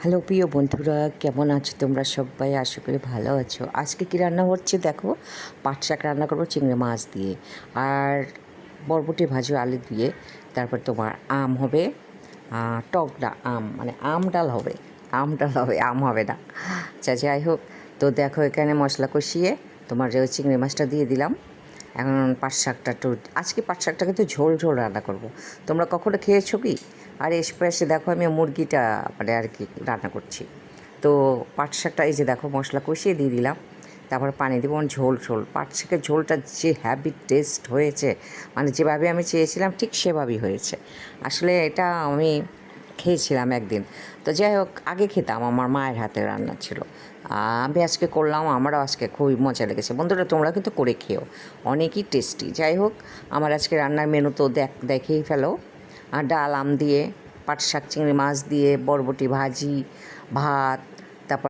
Hello প্রিয় বন্ধুরা, কেমন আছো তোমরা সবাই? আশা করি ভালো আছো। আজকে কী রান্না হচ্ছে দেখো, পাট শাক রান্না করবো চিংড়ি মাছ দিয়ে, আর বরবটি ভাজি আলু দিয়ে। তারপর তোমার আম হবে, টক আম, মানে আম ডাল হবে, আম হবে না। আচ্ছা যাই হোক, তো দেখো এখানে মশলা কষিয়ে তোমার ওই চিংড়ি মাছটা দিয়ে দিলাম। এখন পাট শাকটা একটু, আজকে পাট শাকটা কিন্তু ঝোল ঝোল রান্না করব। তোমরা কখনো খেয়েছো কি? আর এসে দেখো আমি মুরগিটা মানে আর কি রান্না করছি। তো পাট শাকটা এই যে দেখো মশলা কষিয়ে দিয়ে দিলাম, তারপর পানি দেবো, ঝোল ঝোল। পাট শাকের ঝোলটা যে হ্যাভি টেস্ট হয়েছে, মানে যেভাবে আমি চেয়েছিলাম ঠিক সেভাবেই হয়েছে। আসলে এটা আমি খেয়েছিলাম একদিন। তো যাই হোক, আগে খেতাম, আমার মায়ের হাতে রান্না ছিল। আমি আজকে করলাম, আমারও আজকে খুবই মজা লেগেছে। বন্ধুরা তোমরা কিন্তু করে খেও, অনেকই টেস্টি। যাই হোক, আমার আজকে রান্নার মেনু তো দেখেই ফেলো। ডাল আম দিয়ে, পাট শাক চিংড়ি মাছ দিয়ে, বরবটি ভাজি, ভাত,